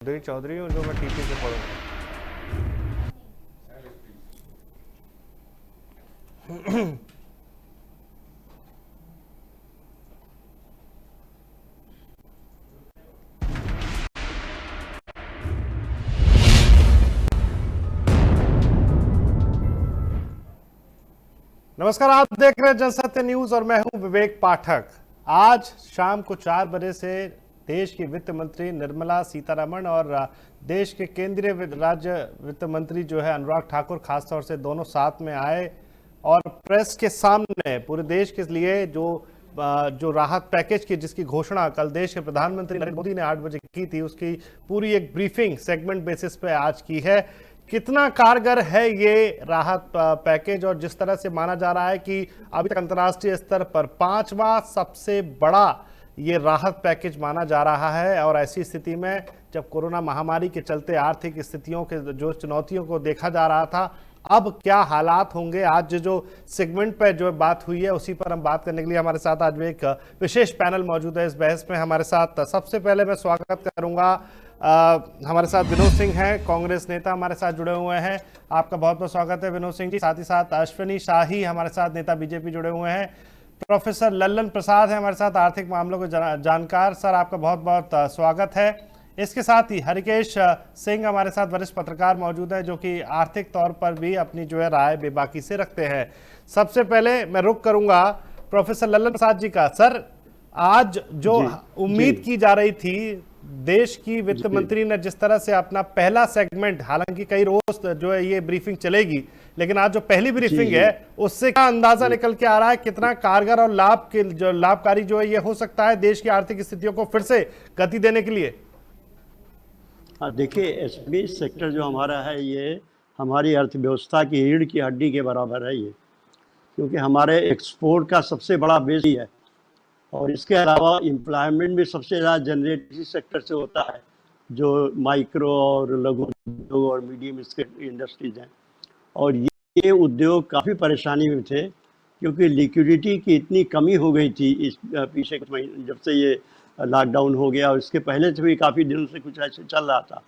चौधरी चौधरी हूँ जो मैं टीपी से पढ़ूँ। नमस्कार, आप देख रहे हैं जनसत्य न्यूज और मैं हूं विवेक पाठक। आज शाम को 4 बजे से देश की वित्त मंत्री निर्मला सीतारमण और देश के केंद्रीय राज्य वित्त मंत्री जो है अनुराग ठाकुर खासतौर से दोनों साथ में आए और प्रेस के सामने पूरे देश के लिए जो राहत पैकेज की जिसकी घोषणा कल देश के प्रधानमंत्री नरेंद्र मोदी ने 8 बजे की थी, उसकी पूरी एक ब्रीफिंग सेगमेंट बेसिस पे आज की है। कितना कारगर है ये राहत पैकेज, और जिस तरह से माना जा रहा है कि अभी तक अंतर्राष्ट्रीय स्तर पर 5वां सबसे बड़ा ये राहत पैकेज माना जा रहा है। और ऐसी स्थिति में जब कोरोना महामारी के चलते आर्थिक स्थितियों के जो चुनौतियों को देखा जा रहा था, अब क्या हालात होंगे, आज जो सेगमेंट पे जो बात हुई है उसी पर हम बात करने के लिए हमारे साथ आज एक विशेष पैनल मौजूद है। इस बहस में हमारे साथ सबसे पहले मैं स्वागत करूंगा, हमारे साथ विनोद सिंह हैं, कांग्रेस नेता हमारे साथ जुड़े हुए हैं। आपका बहुत बहुत स्वागत है विनोद सिंह जी। साथ ही साथ अश्विनी शाही हमारे साथ नेता बीजेपी जुड़े हुए हैं। प्रोफेसर लल्लन प्रसाद है हमारे साथ, आर्थिक मामलों के जानकार। सर आपका बहुत बहुत स्वागत है। इसके साथ ही हरिकेश सिंह हमारे साथ वरिष्ठ पत्रकार मौजूद है जो कि आर्थिक तौर पर भी अपनी जो है राय बेबाकी से रखते हैं। सबसे पहले मैं रुख करूंगा प्रोफेसर लल्लन प्रसाद जी का। सर, आज जो उम्मीद की जा रही थी, देश की वित्त मंत्री ने जिस तरह से अपना पहला सेगमेंट, हालांकि कई रोज जो है ये ब्रीफिंग चलेगी, लेकिन आज जो पहली ब्रीफिंग है उससे क्या अंदाजा निकल के आ रहा है, कितना कारगर और लाभकारी जो है ये हो सकता है देश की आर्थिक स्थितियों को फिर से गति देने के लिए? हाँ, देखिए, एसएमई सेक्टर जो हमारा है ये हमारी अर्थव्यवस्था की रीढ़ की हड्डी के बराबर है ये, क्योंकि हमारे एक्सपोर्ट का सबसे बड़ा बेस ही है। और इसके अलावा एम्प्लॉयमेंट भी सबसे ज़्यादा जनरेट इसी सेक्टर से होता है, जो माइक्रो और लघु उद्योग और मीडियम स्केल इंडस्ट्रीज हैं। और ये उद्योग काफ़ी परेशानी में थे क्योंकि लिक्विडिटी की इतनी कमी हो गई थी इस पीछे कुछ महीने, जब से ये लॉकडाउन हो गया और इसके पहले से भी काफ़ी दिनों से कुछ ऐसे चल रहा था।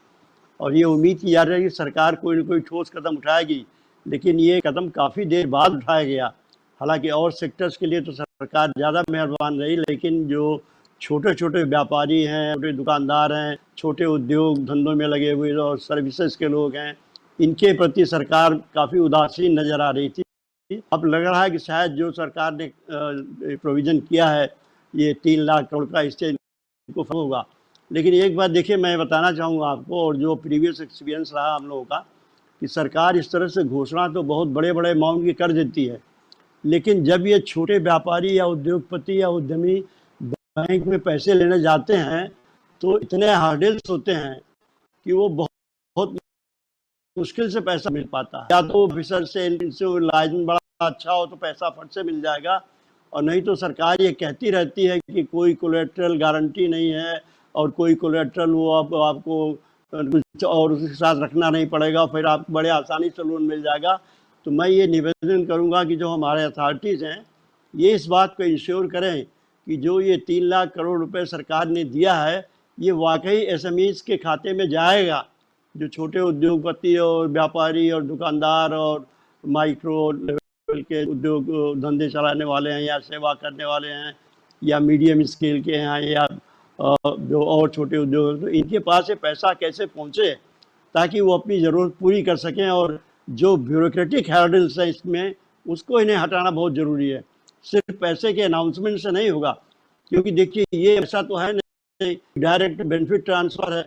और ये उम्मीद की जा रही है कि सरकार कोई न कोई ठोस कदम उठाएगी, लेकिन ये कदम काफ़ी देर बाद उठाया गया। हालांकि और सेक्टर्स के लिए तो सरकार ज़्यादा मेहरबान रही, लेकिन जो छोटे छोटे व्यापारी हैं, छोटे दुकानदार हैं, छोटे उद्योग धंधों में लगे हुए और सर्विसेज के लोग हैं, इनके प्रति सरकार काफ़ी उदासीन नज़र आ रही थी। अब लग रहा है कि शायद जो सरकार ने प्रोविज़न किया है ये 3 लाख करोड़ का, इससे इनको फल होगा। लेकिन एक बात देखिए, मैं बताना चाहूँगा आपको, और जो प्रीवियस एक्सपीरियंस रहा हम लोगों का, कि सरकार इस तरह से घोषणा तो बहुत बड़े बड़े अमाउंट की कर देती है, लेकिन जब ये छोटे व्यापारी या उद्योगपति या उद्यमी बैंक में पैसे लेने जाते हैं तो इतने हर्डल्स होते हैं कि वो बहुत मुश्किल से पैसा मिल पाता है। या तो ऑफिसर से इनसे लाइसेंस बड़ा अच्छा हो तो पैसा फट से मिल जाएगा, और नहीं तो सरकार ये कहती रहती है कि कोई कोलेट्रल गारंटी नहीं है और कोई कोलेट्रल वो आपको कुछ और उसके साथ रखना नहीं पड़ेगा, फिर आपको बड़े आसानी से लोन मिल जाएगा। तो मैं ये निवेदन करूंगा कि जो हमारे अथॉरिटीज़ हैं ये इस बात को इंश्योर करें कि जो ये 3 लाख करोड़ रुपए सरकार ने दिया है ये वाकई एसएमईज़ के खाते में जाएगा। जो छोटे उद्योगपति और व्यापारी और दुकानदार और माइक्रो लेवल के उद्योग धंधे चलाने वाले हैं या सेवा करने वाले हैं या मीडियम स्केल के हैं या जो और छोटे उद्योग, तो इनके पास ये पैसा कैसे पहुंचे ताकि वो अपनी ज़रूरत पूरी कर सकें। और जो ब्यूरोक्रेटिक हर्डल्स हैं इसमें, उसको इन्हें हटाना बहुत ज़रूरी है। सिर्फ पैसे के अनाउंसमेंट से नहीं होगा, क्योंकि देखिए ये ऐसा तो है नहीं डायरेक्ट बेनिफिट ट्रांसफ़र है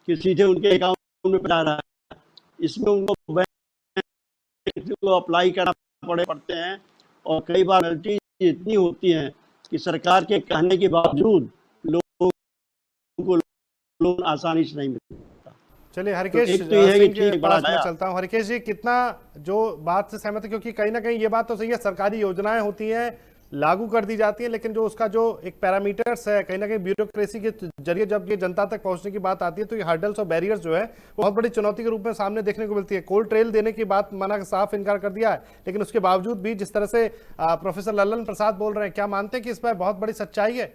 कि सीधे उनके अकाउंट में जा रहा है। इसमें उनको बैंक को अप्लाई करना पड़ते हैं और कई बार पेनल्टी इतनी होती हैं कि सरकार के कहने के बावजूद लोगों को लोन आसानी से नहीं मिलता। चलिए हरिकेश तो सिंह के पास मैं चलता हूं। हरिकेश जी, कितना जो बात से सहमत है, क्योंकि कहीं ना कहीं ये बात तो सही है, सरकारी योजनाएं होती हैं, लागू कर दी जाती है, लेकिन जो उसका जो एक पैरामीटर्स है, कहीं ना कहीं ब्यूरोक्रेसी के जरिए जब ये जनता तक पहुंचने की बात आती है तो ये हर्डल्स और बैरियर्स जो है बहुत बड़ी चुनौती के रूप में सामने देखने को मिलती है। कोल्ड ट्रेल देने की बात मना साफ इनकार कर दिया है, लेकिन उसके बावजूद भी जिस तरह से प्रोफेसर लल्लन प्रसाद बोल रहे हैं, क्या मानते हैं कि इस पर बहुत बड़ी सच्चाई है?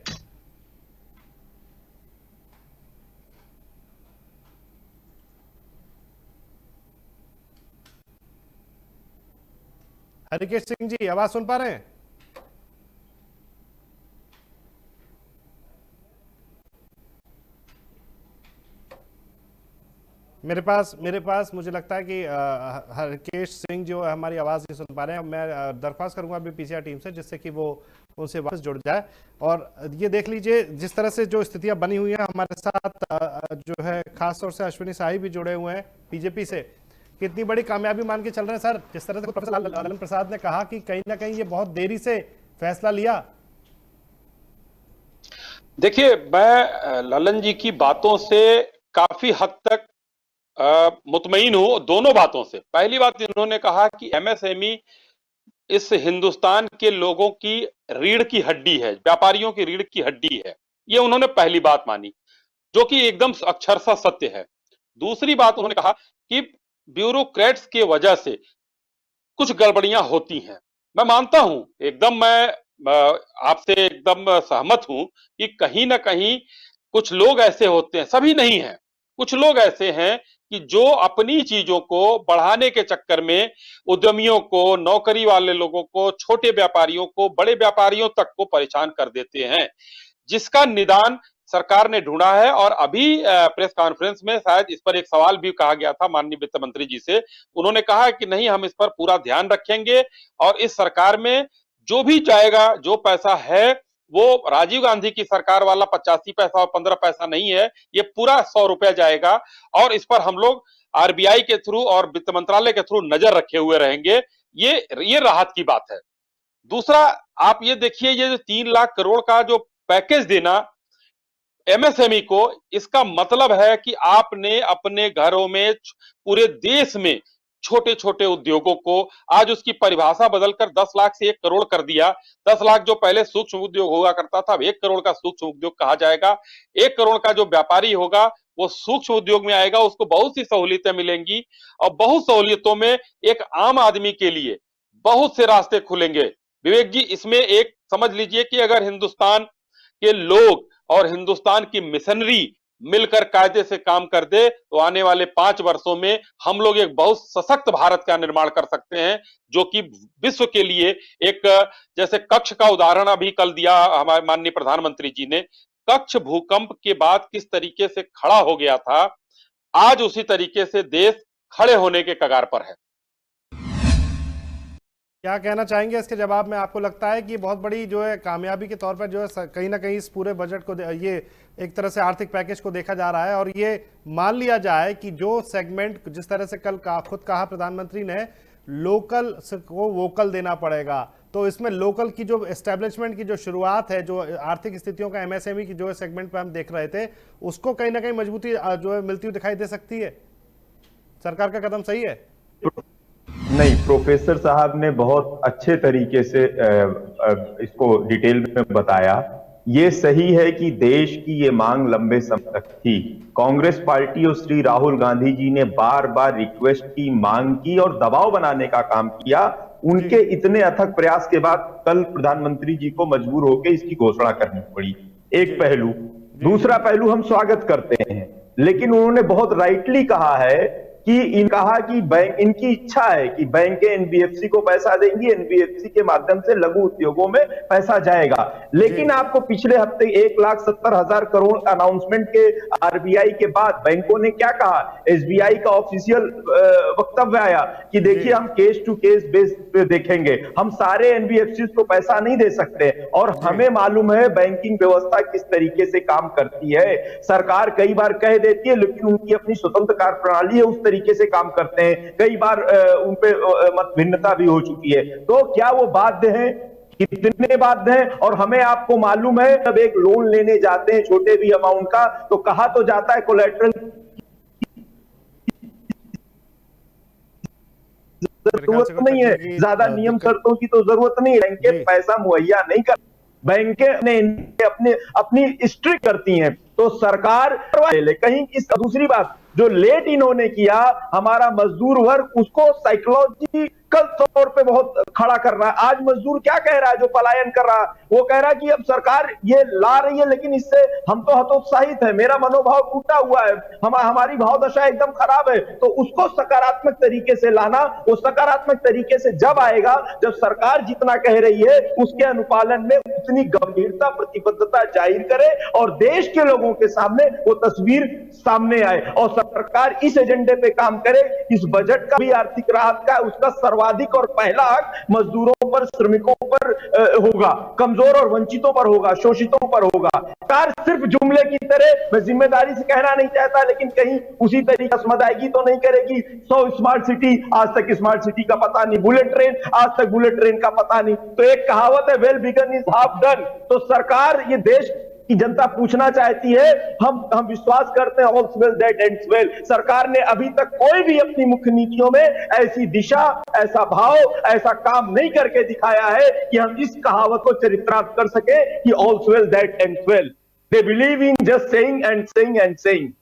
हरिकेश सिंह जी, आवाज सुन पा रहे हैं? मेरे पास मुझे लगता है कि हरकेश सिंह जो है हमारी आवाज़ नहीं सुन पा रहे हैं। मैं दरख्वास्त करूंगा अभी पीसीआर टीम से, जिससे कि वो उनसे वापस जुड़ जाए। और ये देख लीजिए जिस तरह से जो स्थितियां बनी हुई हैं हमारे साथ, जो है खासतौर से अश्विनी शाही भी जुड़े हुए हैं बीजेपी से। कितनी बड़ी कामयाबी मान के चल रहे हैं सर, जिस तरह से प्रोफेसर लालन प्रसाद ने कहा कि कहीं ना कहीं ये बहुत देरी से फैसला लिया। देखिए, मैं ललन जी की बातों से काफी हद तक मुतमईन हूं दोनों बातों से। पहली बात, इन्होंने कहा कि एमएसएमई इस हिंदुस्तान के लोगों की रीढ़ की हड्डी है, व्यापारियों की रीढ़ की हड्डी है। ये उन्होंने पहली बात मानी, जो कि एकदम अक्षरशः सत्य है। दूसरी बात, उन्होंने कहा कि ब्यूरोक्रेट्स के वजह से कुछ गड़बड़ियां होती हैं। मैं मानता हूं, एकदम मैं आपसे एकदम सहमत हूं कि कहीं ना कहीं कुछ लोग ऐसे होते हैं, सभी नहीं हैं, कुछ लोग ऐसे हैं कि जो अपनी चीजों को बढ़ाने के चक्कर में उद्यमियों को, नौकरी वाले लोगों को, छोटे व्यापारियों को, बड़े व्यापारियों तक को परेशान कर देते हैं, जिसका निदान सरकार ने ढूंढा है। और अभी प्रेस कॉन्फ्रेंस में शायद इस पर एक सवाल भी कहा गया था माननीय वित्त मंत्री जी से। उन्होंने कहा कि नहीं, हम इस पर पूरा ध्यान रखेंगे और इस सरकार में जो भी जाएगा, जो पैसा है, वो राजीव गांधी की सरकार वाला 85 पैसा और 15 पैसा नहीं है, ये पूरा 100 रुपया जाएगा। और इस पर हम लोग आरबीआई के थ्रू और वित्त मंत्रालय के थ्रू नजर रखे हुए रहेंगे। ये राहत की बात है। दूसरा, आप ये देखिए, ये जो 3 लाख करोड़ का जो पैकेज देना एमएसएमई को, इसका मतलब है कि आपने अपने घरों में, पूरे देश में छोटे छोटे उद्योगों को आज उसकी परिभाषा बदलकर 10 लाख से 1 करोड़ कर दिया। 10 लाख जो पहले सूक्ष्म उद्योग हुआ करता था, अब 1 करोड़ का सूक्ष्म उद्योग कहा जाएगा। 1 करोड़ का जो व्यापारी होगा वो सूक्ष्म उद्योग में आएगा, उसको बहुत सी सहूलियतें मिलेंगी। और बहुत सहूलियतों में एक आम आदमी के लिए बहुत से रास्ते खुलेंगे। विवेक जी, इसमें एक समझ लीजिए कि अगर हिंदुस्तान के लोग और हिंदुस्तान की मिशनरी मिलकर कायदे से काम कर दे, तो आने वाले 5 वर्षों में हम लोग एक बहुत सशक्त भारत का निर्माण कर सकते हैं, जो कि विश्व के लिए एक, जैसे कच्छ का उदाहरण अभी कल दिया हमारे माननीय प्रधानमंत्री जी ने। कच्छ भूकंप के बाद किस तरीके से खड़ा हो गया था, आज उसी तरीके से देश खड़े होने के कगार पर है। क्या कहना चाहेंगे इसके जवाब में? आपको लगता है कि बहुत बड़ी जो है कामयाबी के तौर पर जो है कहीं ना कहीं इस पूरे बजट को, ये एक तरह से आर्थिक पैकेज को देखा जा रहा है, और ये मान लिया जाए कि जो सेगमेंट, जिस तरह से कल खुद कहा प्रधानमंत्री ने, लोकल को वोकल देना पड़ेगा, तो इसमें लोकल की जो एस्टेब्लिशमेंट की जो शुरुआत है, जो आर्थिक स्थितियों का एमएसएमई की जो सेगमेंट पर हम देख रहे थे, उसको कहीं ना कहीं मजबूती जो है मिलती हुई दिखाई दे सकती है। सरकार का कदम सही है? नहीं, प्रोफेसर साहब ने बहुत अच्छे तरीके से इसको डिटेल में बताया। ये सही है कि देश की ये मांग लंबे समय तक थी। कांग्रेस पार्टी और श्री राहुल गांधी जी ने बार बार रिक्वेस्ट की, मांग की और दबाव बनाने का काम किया। उनके इतने अथक प्रयास के बाद कल प्रधानमंत्री जी को मजबूर होकर इसकी घोषणा करनी पड़ी। एक पहलू। दूसरा पहलू हम स्वागत करते हैं, लेकिन उन्होंने बहुत राइटली कहा है कि कहा कि बैंक, इनकी इच्छा है कि बैंकें एनबीएफसी को पैसा देंगी, एनबीएफसी के माध्यम से लघु उद्योगों में पैसा जाएगा। लेकिन आपको पिछले हफ्ते 1,70,000 करोड़ अनाउंसमेंट के आरबीआई के बाद बैंकों ने क्या कहा? एसबीआई का ऑफिशियल वक्तव्य आया कि देखिए, हम केस टू केस बेस पे देखेंगे, हम सारे एनबीएफसी को पैसा नहीं दे सकते, और हमें मालूम है बैंकिंग व्यवस्था किस तरीके से काम करती है। सरकार कई बार कह देती है, लेकिन उनकी अपनी स्वतंत्र कार्यप्रणाली है, उस तरीके से काम करते हैं। कई बार उन पे मत भिन्नता भी हो चुकी है। तो क्या वो बाध्य हैं? कितने बाध्य हैं? और हमें, आपको मालूम है, जब एक लोन लेने जाते हैं छोटे भी अमाउंट का, तो कहा तो जाता है कोलैटरल जरूरत नहीं है, ज्यादा नियम शर्तों की तो जरूरत नहीं है, बैंकें पैसा मुहैया नहीं कर, बैंकें अपनी स्ट्रिक्ट करती हैं, तो सरकार कहीं दूसरी बात जो लेट इन्होंने किया, हमारा मजदूर वर्ग, उसको साइकोलॉजी कल तौर पे बहुत खड़ा कर रहा है। आज मजदूर क्या कह रहा है जो पलायन कर रहा है, वो कह रहा है कि अब सरकार ये ला रही है लेकिन इससे हम तो हतोत्साहित है, मेरा मनोभाव टूटा हुआ है, हमारी भाव दशा एकदम खराब है। तो उसको सकारात्मक तरीके से लाना, वो सकारात्मक तरीके से जब आएगा जब सरकार जितना कह रही है उसके अनुपालन में उतनी गंभीरता प्रतिबद्धता जाहिर करे और देश के लोगों के सामने वो तस्वीर सामने आए और सरकार इस एजेंडे पे काम करे। इस बजट का भी आर्थिक राहत का उसका सर्वाधिक और पहला हक मजदूरों पर, श्रमिकों पर होगा, कमजोर और वंचितों पर होगा, शोषितों पर होगा। सरकार सिर्फ जुमले की तरह, मैं जिम्मेदारी से कहना नहीं चाहता लेकिन कहीं उसी तरीके से अदायगी तो नहीं करेगी। 100 स्मार्ट सिटी, आज तक स्मार्ट सिटी का पता नहीं, बुलेट ट्रेन, आज तक बुलेट ट्रेन का पता नहीं। तो एक कहावत है, well begun is half done. तो सरकार, ये देश की जनता पूछना चाहती है, हम विश्वास करते हैं ऑल्स वेल दैट एंड्स वेल। सरकार ने अभी तक कोई भी अपनी मुख्य नीतियों में ऐसी दिशा, ऐसा भाव, ऐसा काम नहीं करके दिखाया है कि हम इस कहावत को चरित्रार्थ कर सके कि all's well that ends well. They believe in just saying and saying and saying.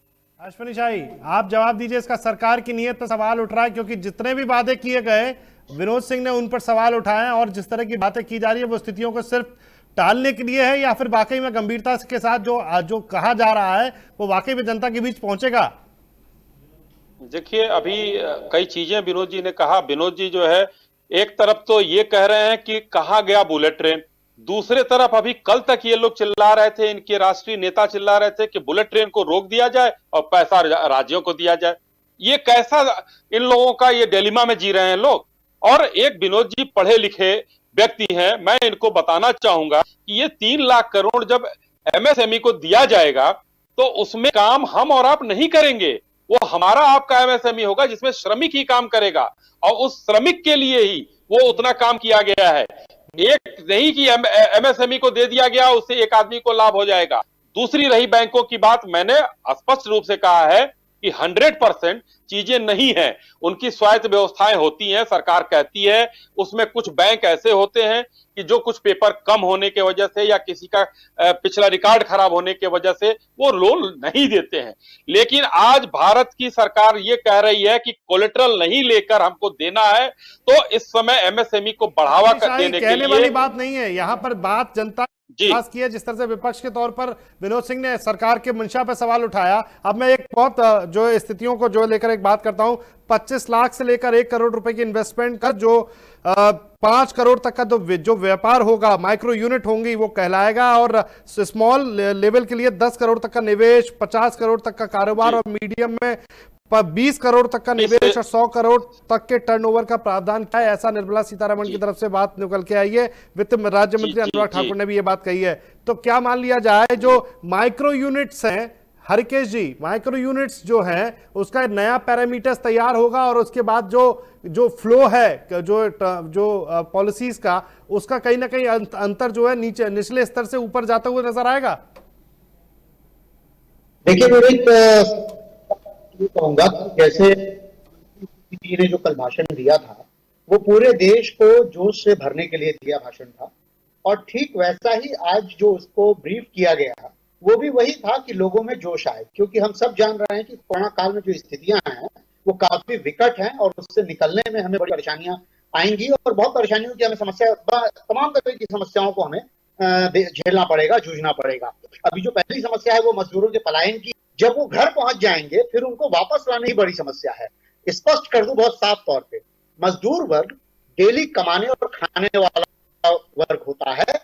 Ashwini Shahi, आप जवाब दीजिए, इसका सरकार की नीयत पर सवाल उठ रहा है क्योंकि जितने भी वादे किए गए विनोद सिंह ने उन पर सवाल उठाए हैं और जिस तरह की बातें की जा रही है वो स्थितियों को सिर्फ टालने के लिए है या फिर वाकई में गंभीरता के साथ जो कहा जा रहा है वो वाकई में जनता के बीच पहुंचेगा? देखिए, अभी कई चीजें विनोद जी ने कहा। विनोद जी जो है, एक तरफ तो ये कह रहे हैं कि कहा गया बुलेट ट्रेन, दूसरे तरफ अभी कल तक ये लोग चिल्ला रहे थे, इनके राष्ट्रीय नेता चिल्ला रहे थे कि बुलेट ट्रेन को रोक दिया जाए और पैसा राज्यों को दिया जाए। ये कैसा इन लोगों का ये डिलेमा में जी रहे हैं लोग। और एक विनोद जी पढ़े लिखे व्यक्ति हैं, मैं इनको बताना चाहूंगा कि ये 3 लाख करोड़ जब एमएसएमई को दिया जाएगा तो उसमें काम हम और आप नहीं करेंगे, वो हमारा आपका एमएसएमई होगा जिसमें श्रमिक ही काम करेगा और उस श्रमिक के लिए ही वो उतना काम किया गया है। एक नहीं कि एमएसएमई को दे दिया गया उससे एक आदमी को लाभ हो जाएगा। दूसरी रही बैंकों की बात, मैंने स्पष्ट रूप से कहा है कि 100% चीजें नहीं है, उनकी स्वायत्त व्यवस्थाएं होती हैं, सरकार कहती है। उसमें कुछ बैंक ऐसे होते हैं कि जो कुछ पेपर कम होने के वजह से या किसी का पिछला रिकॉर्ड खराब होने के वजह से वो लोन नहीं देते हैं। लेकिन आज भारत की सरकार ये कह रही है कि कोलेटरल नहीं लेकर हमको देना है, तो इस समय एमएसएमई को बढ़ावा देने के लिए वाली बात नहीं है, यहाँ पर बात जनता खास की है। जिस तरह से विपक्ष के तौर पर विनोद सिंह ने सरकार के मंशा पर सवाल उठाया, अब मैं एक बहुत जो स्थितियों को जो लेकर एक बात करता हूं। 25 लाख से लेकर 1 करोड़ रुपए की इन्वेस्टमेंट का जो 5 करोड़ तक का जो व्यापार होगा, माइक्रो यूनिट होंगी, वो कहलाएगा। और स्मॉल लेवल के लिए 10 करोड़ तक का निवेश, 50 करोड़ तक का कारोबार और मीडियम में 20 करोड़ तक का निवेश और 100 करोड़ तक के टर्नओवर का प्रावधान क्या है, ऐसा निर्मला सीतारमण की तरफ से बात निकल के आई है। वित्त राज्य मंत्री अनुराग ठाकुर ने भी ये बात कही है। तो क्या मान लिया जाए जो माइक्रो यूनिट्स हैं, हरिकेश जी, माइक्रो यूनिट्स जो हैं उसका नया पैरामीटर्स तैयार होगा और उसके बाद जो फ्लो है जो पॉलिसीज का, उसका कहीं ना कहीं अंतर जो है निचले स्तर से ऊपर जाता हुआ नजर आएगा? देखिए रोहित, कहूंगा जैसे जी ने जो कल भाषण दिया था वो पूरे देश को जोश से भरने के लिए दिया भाषण था और ठीक वैसा ही आज जो उसको ब्रीफ किया गया वो भी वही था कि लोगों में जोश आए, क्योंकि हम सब जान रहे हैं कि कोरोना काल में जो स्थितियां हैं वो काफी विकट हैं और उससे निकलने में हमें बड़ी परेशानियां आएंगी और बहुत परेशानियों की हमें समस्या, तमाम तरह की समस्याओं को हमें झेलना पड़ेगा, जूझना पड़ेगा। अभी जो पहली समस्या है वो मजदूरों के पलायन की, जब वो घर पहुंच जाएंगे फिर उनको वापस लाने की बड़ी समस्या है। स्पष्ट कर दूं बहुत साफ तौर पे, मजदूर वर्ग डेली कमाने और खाने वाला वर्ग होता है।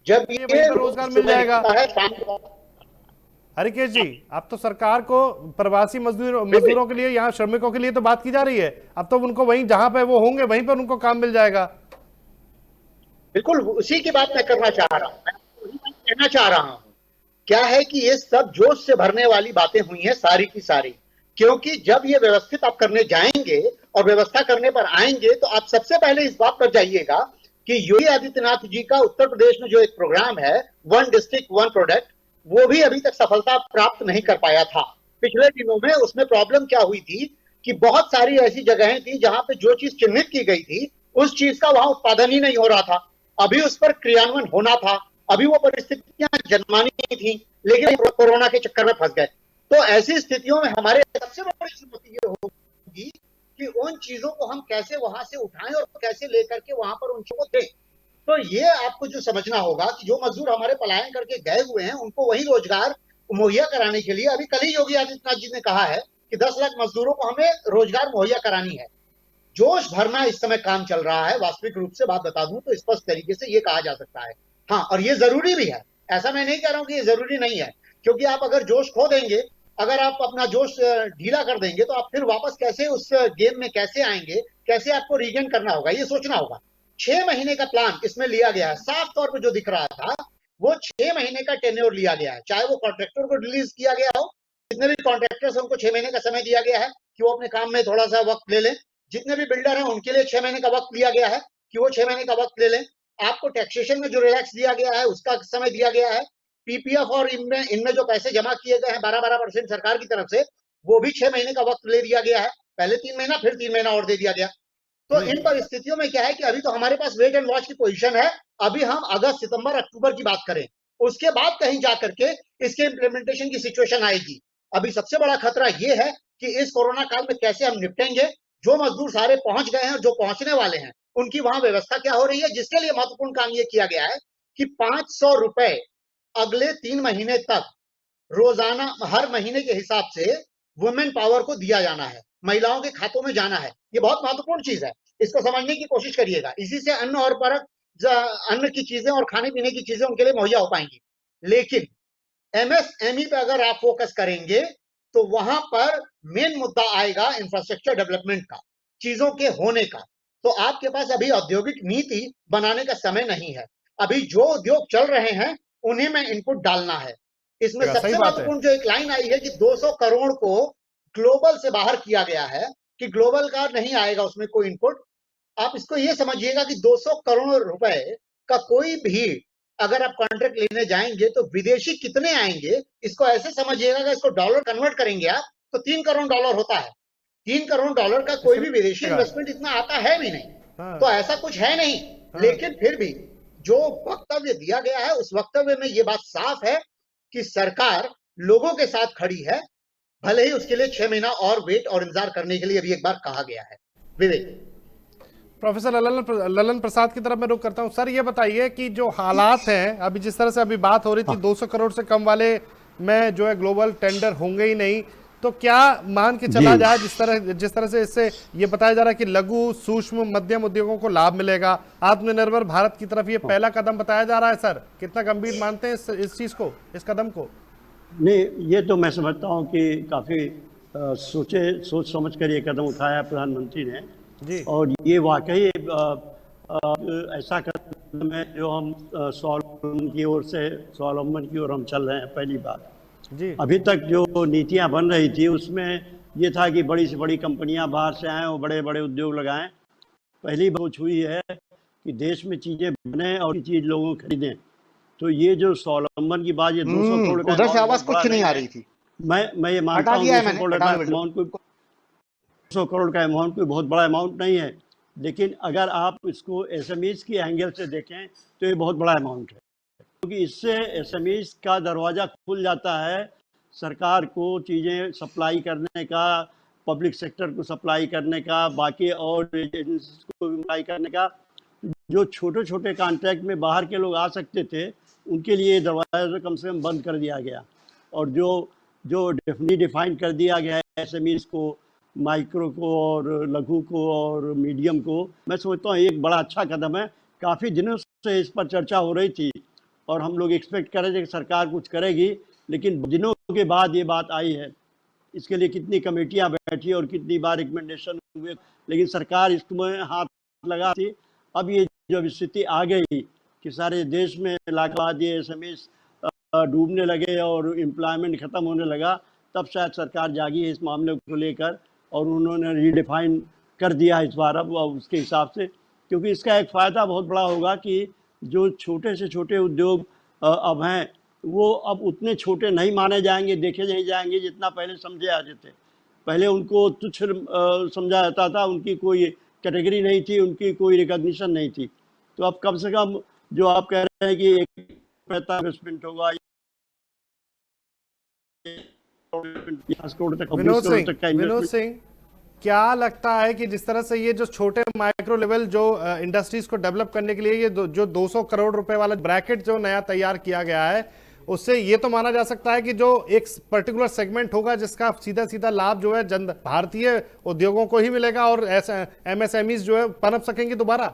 जब ये रोजगार मिल जाएगा है शाम को। हरिकेश जी, अब तो सरकार को प्रवासी मजदूरों के लिए, यहाँ श्रमिकों के लिए तो बात की जा रही है, अब तो उनको वहीं जहां पे वो होंगे वहीं पर उनको काम मिल जाएगा। बिल्कुल उसी की बात मैं करना चाह रहा हूं, मैं कहना चाह रहा हूं। क्या है कि ये सब जोश से भरने वाली बातें हुई हैं सारी की सारी, क्योंकि जब ये व्यवस्थित आप करने जाएंगे और व्यवस्था करने पर आएंगे तो आप सबसे पहले इस बात पर जाइएगा कि योगी आदित्यनाथ जी का उत्तर प्रदेश में जो एक प्रोग्राम है, 1 डिस्ट्रिक्ट 1 प्रोडक्ट, वो भी अभी तक सफलता प्राप्त नहीं कर पाया था। पिछले दिनों में उसमें प्रॉब्लम क्या हुई थी कि बहुत सारी ऐसी जगहें थी जहां पे जो चीज चिन्हित की गई थी उस चीज का वहां उत्पादन ही नहीं हो रहा था। अभी उस पर क्रियान्वयन होना था, अभी वो परिस्थितियां जन्मानी थी, लेकिन कोरोना के चक्कर में फंस गए। तो ऐसी स्थितियों में हमारे सबसे बड़ी चुनौती ये होगी कि उन चीजों को हम कैसे वहां से उठाएं और कैसे लेकर के वहां पर उन चीजों को दें। तो ये आपको जो समझना होगा कि जो मजदूर हमारे पलायन करके गए हुए हैं उनको वही रोजगार मुहैया कराने के लिए अभी कल ही योगी आदित्यनाथ जी ने कहा है कि 10 लाख मजदूरों को हमें रोजगार मुहैया करानी है। जोश भरना इस समय काम चल रहा है। वास्तविक रूप से बात बता दूं तो स्पष्ट तरीके से ये कहा जा सकता है। हाँ, और ये जरूरी भी है, ऐसा मैं नहीं कह रहा हूं कि ये जरूरी नहीं है, क्योंकि आप अगर जोश खो देंगे, अगर आप अपना जोश ढीला कर देंगे तो आप फिर वापस कैसे उस गेम में कैसे आएंगे, कैसे आपको रीगेन करना होगा, ये सोचना होगा। 6 महीने का प्लान इसमें लिया गया है। साफ तौर पर जो दिख रहा था वो 6 महीने का टेन्योर लिया गया है, चाहे वो कॉन्ट्रैक्टर को रिलीज किया गया हो। जितने भी कॉन्ट्रैक्टर्स उनको 6 महीने का समय दिया गया है कि वो अपने काम में थोड़ा सा वक्त ले लें। जितने भी बिल्डर हैं उनके लिए 6 महीने का वक्त दिया गया है कि वो 6 महीने का वक्त ले लें। आपको टैक्सेशन में जो रिलैक्स दिया गया है उसका समय दिया गया है। पीपीएफ और इनमें जो पैसे जमा किए गए हैं 12-12% सरकार की तरफ से, वो भी 6 महीने का वक्त ले दिया गया है। पहले 3 महीना, फिर 3 महीना और दे दिया गया। तो इन परिस्थितियों में क्या है कि अभी तो हमारे पास वेट एंड वॉच की पोजीशन है। अभी हम अगस्त, सितंबर, अक्टूबर की बात करें, उसके बाद कहीं जाकर के इसके इंप्लीमेंटेशन की सिचुएशन आएगी। अभी सबसे बड़ा खतरा ये है कि इस कोरोना काल में कैसे हम निपटेंगे। जो मजदूर सारे पहुंच गए हैं और जो पहुंचने वाले हैं उनकी वहां व्यवस्था क्या हो रही है, जिसके लिए महत्वपूर्ण काम ये किया गया है कि 500 रुपए अगले 3 महीने तक रोजाना हर महीने के हिसाब से वुमेन पावर को दिया जाना है, महिलाओं के खातों में जाना है। ये बहुत महत्वपूर्ण चीज है, इसको समझने की कोशिश करिएगा। इसी से अन्न और परक अन्न की चीजें और खाने पीने की चीजें उनके लिए मुहैया हो पाएंगी। लेकिन एमएसएमई पे अगर आप फोकस करेंगे तो वहां पर मेन मुद्दा आएगा इंफ्रास्ट्रक्चर डेवलपमेंट का, चीजों के होने का। तो आपके पास अभी औद्योगिक नीति बनाने का समय नहीं है। अभी जो उद्योग चल रहे हैं उन्हें में इनपुट डालना है। इसमें सही सबसे बात है। महत्वपूर्ण जो एक लाइन आई है कि 200 करोड़ को ग्लोबल से बाहर किया गया है, कि ग्लोबल का नहीं आएगा उसमें कोई इनपुट। आप इसको ये समझिएगा कि 200 करोड़ रुपए का कोई भी अगर आप कॉन्ट्रैक्ट लेने जाएंगे तो विदेशी कितने आएंगे, इसको ऐसे समझिएगा कि इसको डॉलर कन्वर्ट करेंगे आप तो 3 करोड़ डॉलर होता है। 3 करोड़ डॉलर का कोई भी विदेशी इन्वेस्टमेंट इतना आता है भी नहीं। हाँ। तो ऐसा कुछ है नहीं। लेकिन फिर भी जो वक्तव्य दिया गया है उस वक्तव्य में ये बात साफ है कि सरकार लोगों के साथ खड़ी है, भले ही उसके लिए 6 महीना और वेट और इंतजार करने के लिए अभी एक बार कहा गया है। विवेक। प्रोफेसर ललन प्रसाद की तरफ मैं रुख करता हूं। सर ये बताइए कि जो हालात हैं अभी, जिस तरह से अभी बात हो रही थी 200 करोड़ से कम वाले में जो है ग्लोबल टेंडर होंगे ही नहीं, तो क्या मान के चला जाए जिस तरह से इससे ये बताया जा रहा है कि लघु सूक्ष्म मध्यम उद्योगों को लाभ मिलेगा, आत्मनिर्भर भारत की तरफ ये पहला कदम बताया जा रहा है। सर कितना गंभीर मानते हैं इस चीज को, इस कदम को? नहीं, ये तो मैं समझता हूँ कि काफ़ी सोच समझ कर ये कदम उठाया प्रधानमंत्री ने जी। और ये वाकई ऐसा कदम है जो हम स्वावलंबन की ओर हम चल रहे हैं। पहली बात जी। अभी तक जो नीतियां बन रही थी उसमें ये था कि बड़ी से बड़ी कंपनियां बाहर से आएँ और बड़े बड़े उद्योग लगाएं। पहली बात हुई है कि देश में चीज़ें बने और चीज़ लोगों को खरीदें। तो ये जो स्वावलंबन की बात, ये 200 करोड़ का उधर से आवाज कुछ नहीं आ रही थी। मैं ये मानता हूँ 200 करोड़ का अमाउंट कोई 200 करोड़ का अमाउंट कोई बहुत बड़ा अमाउंट नहीं है, लेकिन अगर आप इसको एसएमईज की एंगल से देखें तो ये बहुत बड़ा अमाउंट है, क्योंकि इससे एसएमईज का दरवाज़ा खुल जाता है सरकार को चीज़ें सप्लाई करने का, पब्लिक सेक्टर को सप्लाई करने का, बाकी और एजेंसीज को सप्लाई करने का। जो छोटे छोटे कॉन्ट्रैक्ट में बाहर के लोग आ सकते थे उनके लिए दरवाजा कम से कम बंद कर दिया गया, और जो डिफाइन कर दिया गया है एसएमईज को, माइक्रो को और लघु को और मीडियम को, मैं सोचता हूँ एक बड़ा अच्छा कदम है। काफ़ी दिनों से इस पर चर्चा हो रही थी और हम लोग एक्सपेक्ट कर रहे थे कि सरकार कुछ करेगी, लेकिन दिनों के बाद ये बात आई है। इसके लिए कितनी कमेटियाँ बैठी और कितनी बार रिकमेंडेशन हुए, लेकिन सरकार इसमें हाथ लगा थी। अब ये जब स्थिति आ गई कि सारे देश में लागत ये एसएमईज डूबने लगे और एम्प्लॉयमेंट ख़त्म होने लगा, तब शायद सरकार जागी है इस मामले को लेकर और उन्होंने रीडिफाइन कर दिया इस बार अब उसके हिसाब से। क्योंकि इसका एक फ़ायदा बहुत बड़ा होगा कि जो छोटे से छोटे उद्योग अब हैं वो अब उतने छोटे नहीं माने जाएंगे, देखे नहीं जाएंगे जितना पहले समझे जाते थे। पहले उनको तुच्छ समझा जाता था, उनकी कोई कैटेगरी नहीं थी, उनकी कोई रिकॉग्निशन नहीं थी। तो अब कम से कम जो आप कह रहे हैं कि एक पैसा इन्वेस्टमेंट होगा, 50 करोड़ तक, 20 करोड़ तक का विनोद सिंह क्या लगता है कि जिस तरह से ये जो छोटे माइक्रो लेवल जो इंडस्ट्रीज को डेवलप करने के लिए ये जो 200 करोड़ रुपए वाला ब्रैकेट जो नया तैयार किया गया है, उससे ये तो माना जा सकता है कि जो एक पर्टिकुलर सेगमेंट होगा जिसका सीधा सीधा लाभ जो है भारतीय उद्योगों को ही मिलेगा और एमएसएमईज जो है पनप सकेंगे दोबारा।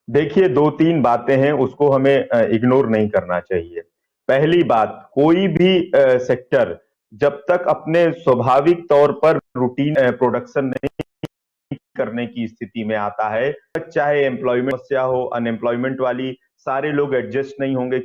देखिए, दो तीन बातें हैं, उसको हमें इग्नोर नहीं करना चाहिए। पहली बात, कोई भी सेक्टर जब तक अपने स्वाभाविक तौर पर रूटीन प्रोडक्शन नहीं करने की स्थिति में आता है, चाहे एम्प्लॉयमेंट समस्या हो, अनएम्प्लॉयमेंट वाली, सारे लोग एडजस्ट नहीं होंगे।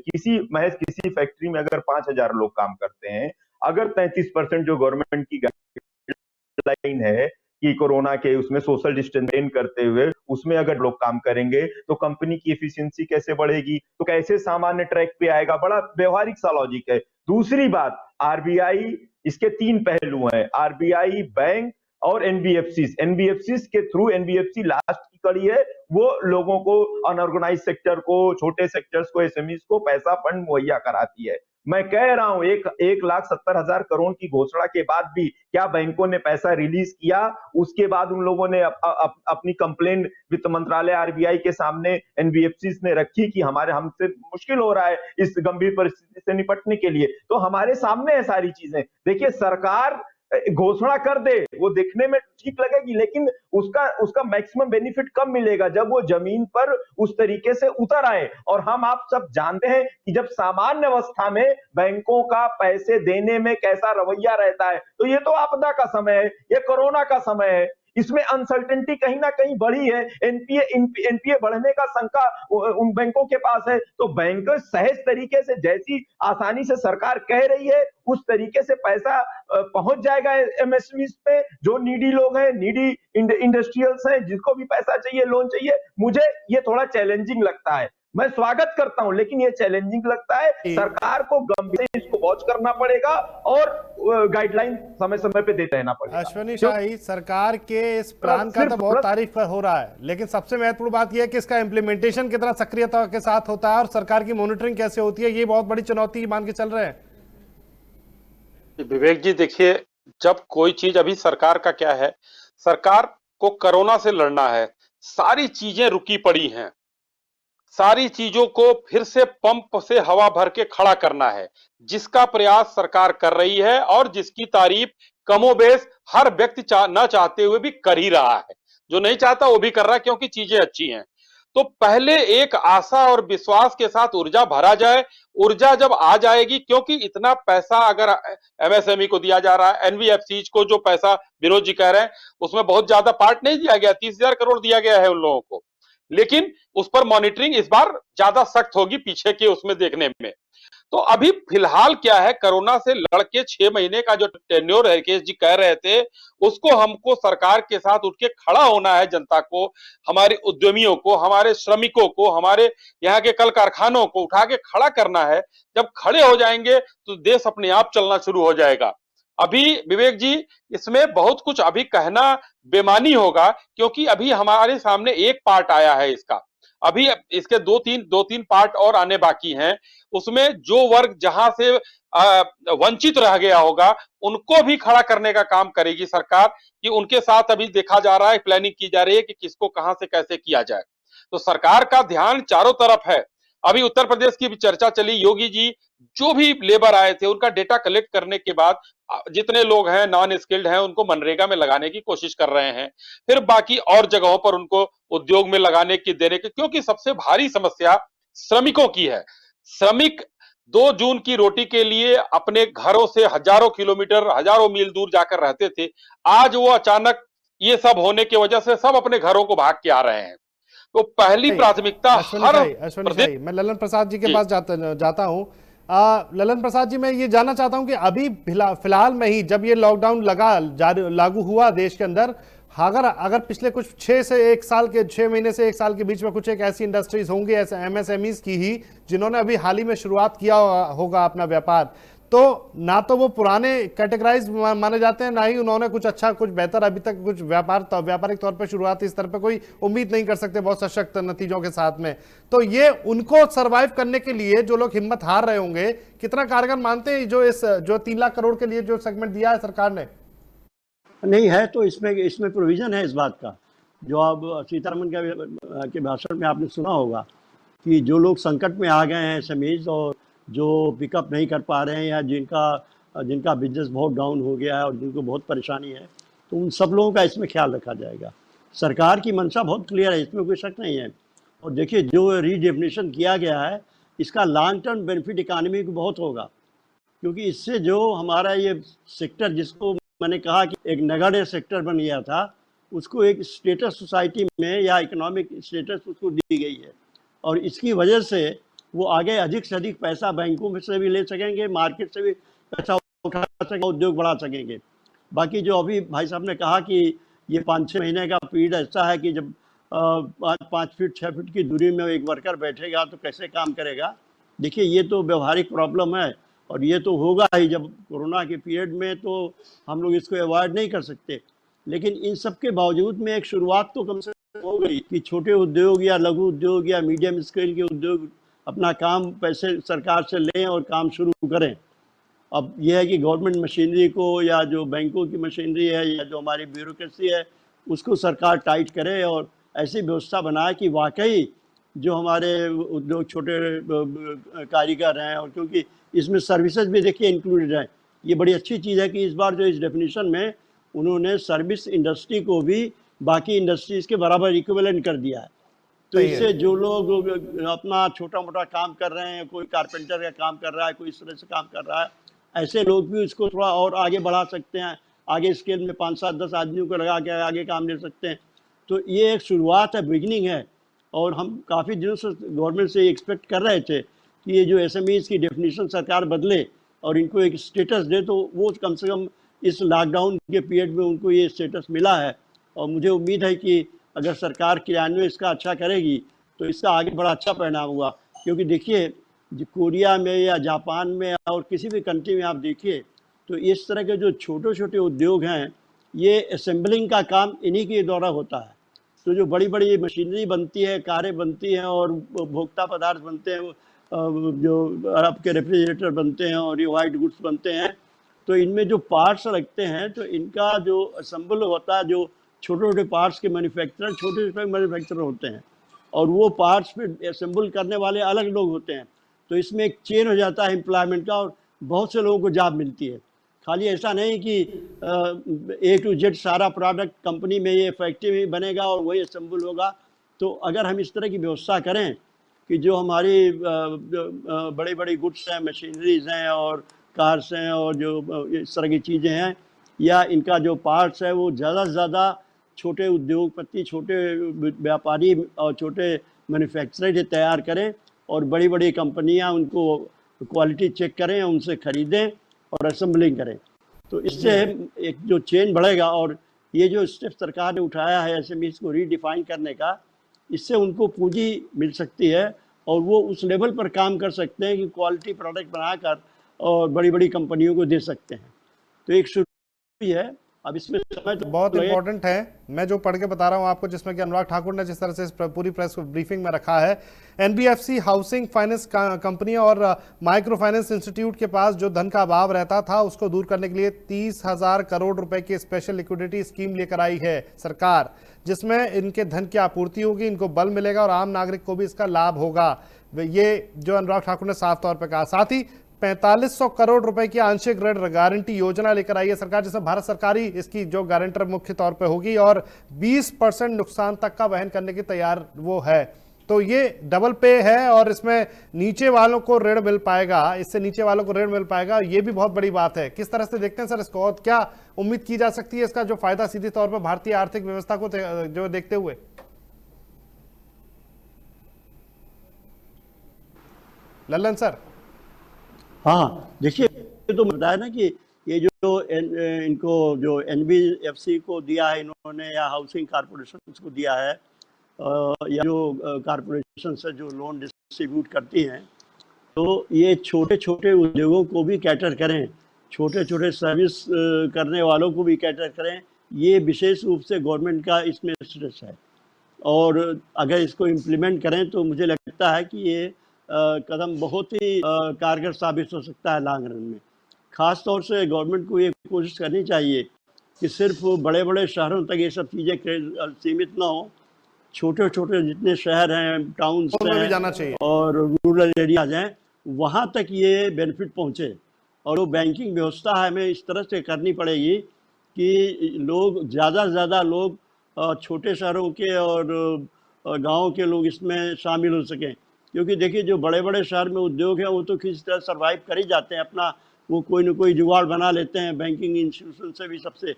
महज किसी फैक्ट्री में अगर 5,000 लोग काम करते हैं, अगर 33% जो गवर्नमेंट की गाइडलाइन है कि कोरोना के उसमें सोशल डिस्टेंस मेंटेन करते हुए उसमें अगर लोग काम करेंगे तो कंपनी की एफिशिएंसी कैसे बढ़ेगी, तो कैसे सामान्य ट्रैक पे आएगा। बड़ा व्यवहारिक सा लॉजिक है। दूसरी बात, आरबीआई, इसके तीन पहलू हैं, आरबीआई, बैंक और एनबीएफसीज के थ्रू, एनबीएफसी लास्ट की कड़ी है, वो लोगों को, अनऑर्गेनाइज सेक्टर को, छोटे सेक्टर्स को, एसएमईज को पैसा फंड मुहैया कराती है। मैं कह रहा हूं, 1,70,000 करोड़ की घोषणा के बाद भी क्या बैंकों ने पैसा रिलीज किया? उसके बाद उन लोगों ने अपनी कंप्लेंट वित्त मंत्रालय, आरबीआई के सामने एनबीएफसी ने रखी कि हमसे मुश्किल हो रहा है इस गंभीर परिस्थिति से निपटने के लिए। तो हमारे सामने है सारी चीजें। देखिए, सरकार घोषणा कर दे, वो देखने में ठीक लगेगी, लेकिन उसका मैक्सिमम बेनिफिट कब मिलेगा? जब वो जमीन पर उस तरीके से उतर आए। और हम आप सब जानते हैं कि जब सामान्य अवस्था में बैंकों का पैसे देने में कैसा रवैया रहता है, तो ये तो आपदा का समय है, ये कोरोना का समय है, इसमें अनसर्टेनिटी कहीं ना कहीं बढ़ी है, एनपीए बढ़ने का शंका उन बैंकों के पास है। तो बैंक सहज तरीके से, जैसी आसानी से सरकार कह रही है, उस तरीके से पैसा पहुंच जाएगा एमएसएमई पे, जो नीडी लोग हैं, नीडी इंडस्ट्रियल्स हैं, जिसको भी पैसा चाहिए, लोन चाहिए। मुझे ये थोड़ा चैलेंजिंग लगता है। मैं स्वागत करता हूं, लेकिन ये चैलेंजिंग लगता है। सरकार को गंभीर से इसको वॉच करना पड़ेगा और गाइडलाइन समय समय पे देते रहना पड़ेगा। अश्विनी शाही, सरकार के इस प्लान का तो बहुत तारीफ हो रहा है, लेकिन सबसे महत्वपूर्ण बात यह है कि इसका इम्प्लीमेंटेशन कितना सक्रियता के साथ होता है और सरकार की मॉनिटरिंग कैसे होती है, ये बहुत बड़ी चुनौती मान के चल रहे हैं। विवेक जी, देखिए, जब कोई चीज, अभी सरकार का क्या है, सरकार को कोरोना से लड़ना है, सारी चीजें रुकी पड़ी हैं, सारी चीजों को फिर से पंप से हवा भर के खड़ा करना है, जिसका प्रयास सरकार कर रही है और जिसकी तारीफ कमोबेश हर व्यक्ति ना चाहते हुए भी कर ही रहा है। जो नहीं चाहता वो भी कर रहा है, क्योंकि चीजें अच्छी हैं। तो पहले एक आशा और विश्वास के साथ ऊर्जा भरा जाए। ऊर्जा जब आ जाएगी, क्योंकि इतना पैसा अगर एमएसएमई को दिया जा रहा है, एनबीएफसी को जो पैसा विनोद जी कह रहे हैं, उसमें बहुत ज्यादा पार्ट नहीं दिया गया, 30,000 करोड़ दिया गया है उन लोगों को, लेकिन उस पर मॉनिटरिंग इस बार ज्यादा सख्त होगी पीछे के उसमें देखने में। तो अभी फिलहाल क्या है, कोरोना से लड़के 6 महीने का जो टेन्योर है, केश जी कह रहे थे, उसको हमको सरकार के साथ उठ के खड़ा होना है। जनता को, हमारे उद्यमियों को, हमारे श्रमिकों को, हमारे यहाँ के कल कारखानों को उठा के खड़ा करना है। जब खड़े हो जाएंगे तो देश अपने आप चलना शुरू हो जाएगा। अभी विवेक जी, इसमें बहुत कुछ अभी कहना बेमानी होगा, क्योंकि अभी हमारे सामने एक पार्ट आया है इसका, अभी इसके दो तीन पार्ट और आने बाकी हैं। उसमें जो वर्ग जहां से वंचित रह गया होगा, उनको भी खड़ा करने का काम करेगी सरकार, कि उनके साथ अभी देखा जा रहा है, प्लानिंग की जा रही है कि किसको कहां से कैसे किया जाए। तो सरकार का ध्यान चारों तरफ है। अभी उत्तर प्रदेश की भी चर्चा चली, योगी जी जो भी लेबर आए थे उनका डेटा कलेक्ट करने के बाद जितने लोग हैं नॉन स्किल्ड हैं उनको मनरेगा में लगाने की कोशिश कर रहे हैं, फिर बाकी और जगहों पर उनको उद्योग में लगाने की, देने की, क्योंकि सबसे भारी समस्या श्रमिकों की है। श्रमिक 2 जून की रोटी के लिए अपने घरों से हजारों किलोमीटर, हजारों मील दूर जाकर रहते थे। आज वो अचानक ये सब होने की वजह से सब अपने घरों को भाग के आ रहे हैं। तो पहली प्राथमिकता अश्विनी, मैं ललन प्रसाद जी के पास जाता हूं। ललन प्रसाद जी, मैं ये जानना चाहता हूं कि अभी फिलहाल में ही जब ये लॉकडाउन लागू हुआ देश के अंदर, अगर पिछले कुछ 6 महीने से 1 साल के बीच में कुछ एक ऐसी इंडस्ट्रीज होंगी, ऐसे एमएसएमईज की ही, जिन्होंने अभी हाल ही में शुरुआत किया होगा अपना व्यापार, तो ना तो वो पुराने कैटेगराइज माने जाते हैं, ना ही उन्होंने कुछ अच्छा, कुछ बेहतर अभी तक कुछ व्यापारिक तौर पे शुरुआत इस तरह पे कोई उम्मीद नहीं कर सकते बहुत सशक्त नतीजों के साथ में। तो ये उनको सरवाइव करने के लिए जो लोग हिम्मत हार रहे होंगे, कितना कारगर मानते हैं जो 3 लाख करोड़ के लिए जो सेगमेंट दिया है सरकार ने? नहीं है तो इसमें इसमें प्रोविज़न है इस बात का, जो आप सीतारमण के भाषण में आपने सुना होगा कि जो लोग संकट में आ गए हैं एसएमईज़ और जो पिकअप नहीं कर पा रहे हैं या जिनका बिज़नेस बहुत डाउन हो गया है और जिनको बहुत परेशानी है, तो उन सब लोगों का इसमें ख्याल रखा जाएगा। सरकार की मंशा बहुत क्लियर है, इसमें कोई शक नहीं है। और देखिए जो रीडेफिनेशन किया गया है, इसका लॉन्ग टर्म बेनिफिट इकॉनमी को बहुत होगा, क्योंकि इससे जो हमारा ये सेक्टर जिसको मैंने कहा कि एक नगण्य सेक्टर बन गया था, उसको एक स्टेटस सोसाइटी में या इकोनॉमिक स्टेटस उसको दी गई है और इसकी वजह से वो आगे अधिक से अधिक पैसा बैंकों में से भी ले सकेंगे, मार्केट से भी पैसा उठा सकेंगे, उद्योग बढ़ा सकेंगे। बाकी जो अभी भाई साहब ने कहा कि ये 5-6 महीने का पीरियड ऐसा है कि जब 5 फीट 6 फीट की दूरी में एक वर्कर बैठेगा तो कैसे काम करेगा। देखिए ये तो व्यवहारिक प्रॉब्लम है और ये तो होगा ही, जब कोरोना के पीरियड में तो हम लोग इसको अवॉइड नहीं कर सकते। लेकिन इन सब के बावजूद में एक शुरुआत तो कम से कम हो गई कि छोटे उद्योग या लघु उद्योग या मीडियम स्केल के उद्योग अपना काम पैसे सरकार से लें और काम शुरू करें। अब यह है कि गवर्नमेंट मशीनरी को या जो बैंकों की मशीनरी है या जो हमारी ब्यूरोक्रेसी है उसको सरकार टाइट करे और ऐसी व्यवस्था बनाए कि वाकई जो हमारे उद्योग छोटे कारीगर हैं, और क्योंकि इसमें सर्विसेज भी देखिए इंक्लूडेड है, ये बड़ी अच्छी चीज़ है कि इस बार जो इस डेफिनेशन में उन्होंने सर्विस इंडस्ट्री को भी बाकी इंडस्ट्रीज के बराबर इक्विवेलेंट कर दिया है। तो इससे जो लोग अपना छोटा मोटा काम कर रहे हैं, कोई कारपेंटर का काम कर रहा है, कोई इस तरह से काम कर रहा है, ऐसे लोग भी इसको थोड़ा और आगे बढ़ा सकते हैं, आगे स्केल में 5-7-10 आदमियों को लगा के आगे काम ले सकते हैं। तो ये एक शुरुआत है, बिगिनिंग है। और हम काफ़ी दिनों से गवर्नमेंट से एक्सपेक्ट कर रहे थे कि ये जो एसएमईज़ की डेफिनेशन सरकार बदले और इनको एक स्टेटस दे, तो वो कम से कम इस लॉकडाउन के पीरियड में उनको ये स्टेटस मिला है। और मुझे उम्मीद है कि अगर सरकार क्रियान्वयन इसका अच्छा करेगी तो इसका आगे बड़ा अच्छा परिणाम हुआ। क्योंकि देखिए कोरिया में या जापान में और किसी भी कंट्री में आप देखिए तो इस तरह के जो छोटे छोटे उद्योग हैं, ये असेंबलिंग का काम इन्हीं के द्वारा होता है। तो जो बड़ी बड़ी मशीनरी बनती है, कारें बनती हैं और भोक्ता पदार्थ बनते हैं, जो आपके रेफ्रिजरेटर बनते हैं और ये वाइट गुड्स बनते हैं, तो इनमें जो पार्ट्स लगते हैं तो इनका जो असेंबल होता है, जो छोटे छोटे पार्ट्स के मैन्युफैक्चरर छोटे छोटे मैन्युफैक्चरर होते हैं और वो पार्ट्स पे असेंबल करने वाले अलग लोग होते हैं। तो इसमें एक चेन हो जाता है एम्प्लॉयमेंट का और बहुत से लोगों को जॉब मिलती है। खाली ऐसा नहीं कि A to Z सारा प्रोडक्ट कंपनी में ये फैक्ट्री में बनेगा और वही असेंबल होगा। तो अगर हम इस तरह की व्यवस्था करें कि जो हमारी बड़ी बड़ी गुड्स हैं, मशीनरीज हैं और कार्स हैं और जो इस तरह की चीज़ें हैं, या इनका जो पार्ट्स है वो ज़्यादा से ज़्यादा छोटे उद्योगपति, छोटे व्यापारी और छोटे मैन्युफैक्चरर तैयार करें और बड़ी बड़ी कंपनियां उनको क्वालिटी चेक करें, उनसे खरीदें और असेंबलिंग करें। तो इससे एक जो चेन बढ़ेगा और ये जो स्टेप सरकार ने उठाया है एसएमईज़ को रीडिफाइन करने का, इससे उनको पूंजी मिल सकती है और वो उस लेवल पर काम कर सकते हैं कि क्वालिटी प्रोडक्ट बनाकर और बड़ी बड़ी कंपनियों को दे सकते हैं। तो एक शुरू है। अब इसमें समय तो बहुत इंपॉर्टेंट है, मैं जो पढ़ के बता रहा हूं आपको, जिसमें कि अनुराग ठाकुर ने जिस तरह से इस पूरी प्रेस ब्रीफिंग में रखा है, एनबीएफसी, हाउसिंग फाइनेंस कंपनियां और माइक्रो फाइनेंस इंस्टीट्यूट के पास जो धन का अभाव रहता था उसको दूर करने के लिए 30,000 करोड़ रुपए की स्पेशल लिक्विडिटी स्कीम लेकर आई है सरकार, जिसमें इनके धन की आपूर्ति होगी, इनको बल मिलेगा और आम नागरिक को भी इसका लाभ होगा। ये जो अनुराग ठाकुर ने साफ तौर पर कहा। साथ ही 4500 करोड़ रुपए की आंशिक ऋण गारंटी योजना लेकर आई है सरकार, जिसमें भारत सरकार ही इसकी जो गारंटर मुख्य तौर पे होगी और 20% नुकसान तक का वहन करने की तैयार वो है। तो ये डबल पे है और इसमें नीचे वालों को ऋण मिल पाएगा, इससे नीचे वालों को ऋण मिल पाएगा, ये भी बहुत बड़ी बात है। किस तरह से देखते हैं सर इसको और क्या उम्मीद की जा सकती है इसका जो फायदा सीधे तौर पर भारतीय आर्थिक व्यवस्था को जो देखते हुए? लल्लन सर। हाँ देखिए, तो बताया ना कि ये जो इनको जो एनबीएफसी को दिया है इन्होंने या हाउसिंग कॉरपोरेशन को दिया है या जो कॉरपोरेशन से जो लोन डिस्ट्रीब्यूट करती हैं, तो ये छोटे छोटे उद्योगों को भी कैटर करें, छोटे छोटे सर्विस करने वालों को भी कैटर करें। ये विशेष रूप से गवर्नमेंट का इसमें स्ट्रेस है और अगर इसको इम्प्लीमेंट करें तो मुझे लगता है कि ये कदम बहुत ही कारगर साबित हो सकता है लॉन्ग रन में। ख़ास तौर से गवर्नमेंट को ये कोशिश करनी चाहिए कि सिर्फ बड़े बड़े शहरों तक ये सब चीज़ें सीमित ना हो, छोटे छोटे जितने शहर हैं, टाउन्स उनमें भी हैं जाना चाहिए। और रूरल एरियाज हैं, वहाँ तक ये बेनिफिट पहुँचे। और वो बैंकिंग व्यवस्था हमें इस तरह से करनी पड़ेगी कि लोग ज़्यादा से ज़्यादा लोग छोटे शहरों के और गाँव के लोग इसमें शामिल हो सकें। क्योंकि देखिए, जो बड़े बड़े शहर में उद्योग हैं वो तो किसी तरह सर्वाइव कर ही जाते हैं, अपना वो कोई ना कोई जुगाड़ बना लेते हैं बैंकिंग इंस्टीट्यूशन से भी सबसे।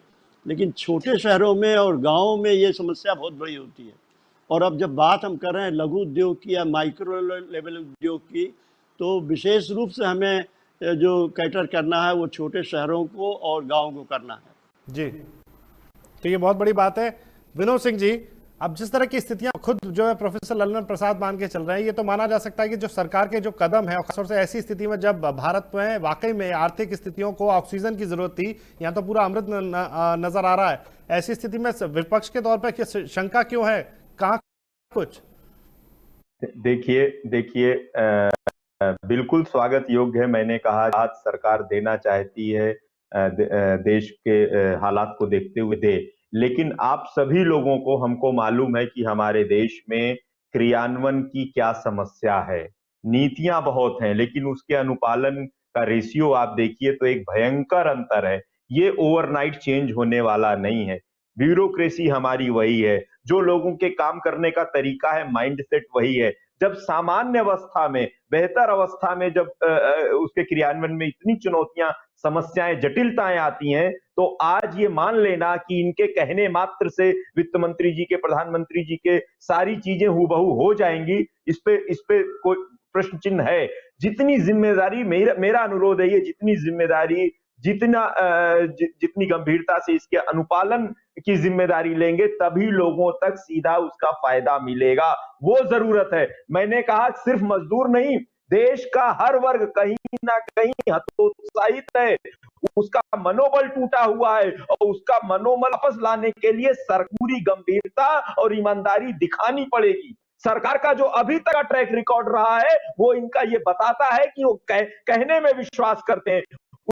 लेकिन छोटे शहरों में और गाँवों में ये समस्या बहुत बड़ी होती है। और अब जब बात हम कर रहे हैं लघु उद्योग की या माइक्रो लेवल उद्योग की, तो विशेष रूप से हमें जो कैटर करना है वो छोटे शहरों को और गाँव को करना है। जी, तो ये बहुत बड़ी बात है। विनोद सिंह जी, अब जिस तरह की स्थितियां खुद जो है प्रोफेसर ललन प्रसाद मान के चल रहे हैं, ये तो माना जा सकता है कि जो सरकार के जो कदम है, खासतौर से ऐसी स्थिति में जब भारत में वाकई में आर्थिक स्थितियों को ऑक्सीजन की जरूरत थी, यहाँ तो पूरा अमृत नजर आ रहा है। ऐसी स्थिति में विपक्ष के तौर पर शंका क्यों है, कहाँ कुछ? देखिए बिल्कुल स्वागत योग्य है। मैंने कहा आज सरकार देना चाहती है, देश के हालात को देखते हुए दे, लेकिन आप सभी लोगों को, हमको मालूम है कि हमारे देश में क्रियान्वयन की क्या समस्या है। नीतियां बहुत हैं, लेकिन उसके अनुपालन का रेशियो आप देखिए तो एक भयंकर अंतर है। ये ओवरनाइट चेंज होने वाला नहीं है। ब्यूरोक्रेसी हमारी वही है, जो लोगों के काम करने का तरीका है, माइंडसेट वही है। जब सामान्य अवस्था में, बेहतर अवस्था में जब उसके क्रियान्वयन में इतनी चुनौतियां, समस्याएं, जटिलताएं आती हैं, तो आज ये मान लेना कि इनके कहने मात्र से वित्त मंत्री जी के, प्रधानमंत्री जी के सारी चीजें हूबहू हो जाएंगी, इस पे कोई प्रश्न चिन्ह है। जितनी जिम्मेदारी, मेरा अनुरोध है, ये जितनी जिम्मेदारी, जितनी गंभीरता से इसके अनुपालन की जिम्मेदारी लेंगे, तभी लोगों तक सीधा उसका फायदा मिलेगा। वो जरूरत है। मैंने कहा सिर्फ मजदूर नहीं, देश का हर वर्ग कहीं ना कहीं हतोत्साहित है, उसका मनोबल टूटा हुआ है, और उसका मनोबल वापस लाने के लिए पूरी गंभीरता और ईमानदारी दिखानी पड़ेगी। सरकार का जो अभी तक का ट्रैक रिकॉर्ड रहा है, वो इनका ये बताता है कि वो कहने में विश्वास करते हैं,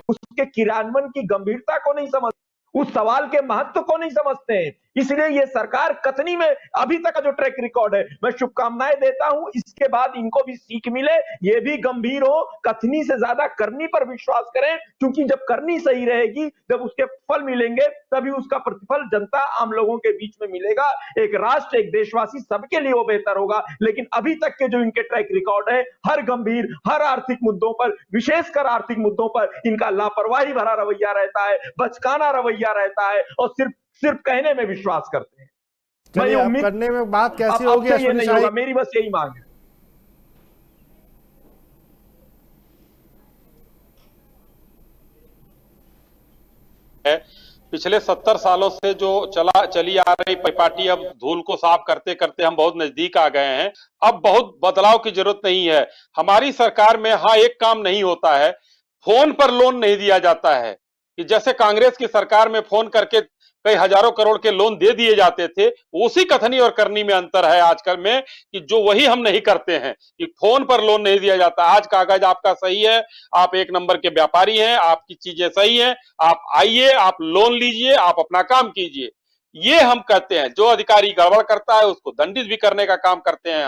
उसके क्रियान्वयन की गंभीरता को नहीं समझते, उस सवाल के महत्व को नहीं समझते हैं। इसलिए ये सरकार कथनी में अभी तक का जो ट्रैक रिकॉर्ड है, मैं शुभकामनाएं देता हूं, इसके बाद इनको भी सीख मिले, ये भी गंभीर हो, कथनी से ज्यादा करनी पर विश्वास करें, क्योंकि जब करनी सही रहेगी, जब उसके फल मिलेंगे, तभी उसका प्रतिफल जनता, आम लोगों के बीच में मिलेगा। एक राष्ट्र, एक देशवासी, सबके लिए वो बेहतर होगा। लेकिन अभी तक के जो इनके ट्रैक रिकॉर्ड है, हर गंभीर, हर आर्थिक मुद्दों पर, विशेषकर आर्थिक मुद्दों पर इनका लापरवाही भरा रवैया रहता है, बचकाना रवैया रहता है, और सिर्फ कहने में विश्वास करते हैं। चलिए, अब करने में बात कैसी होगी, ये नहीं होगा, मेरी बस यही मांग है। पिछले 70 सालों से जो चली आ रही पार्टी, अब धूल को साफ करते करते हम बहुत नजदीक आ गए हैं। अब बहुत बदलाव की जरूरत नहीं है। हमारी सरकार में हाँ एक काम नहीं होता है, फोन पर लोन नहीं दिया जाता है। कि जैसे कांग्रेस की सरकार में फोन करके कई हजारों करोड़ के लोन दे दिए जाते थे, उसी कथनी और करनी में अंतर है आजकल में, कि जो वही हम नहीं करते हैं, कि फोन पर लोन नहीं दिया जाता। आज कागज आपका सही है, आप एक नंबर के व्यापारी हैं, आपकी चीजें सही हैं, आप आइए, आप लोन लीजिए, आप अपना काम कीजिए, ये हम कहते हैं। जो अधिकारी गड़बड़ करता है उसको दंडित भी करने का काम करते हैं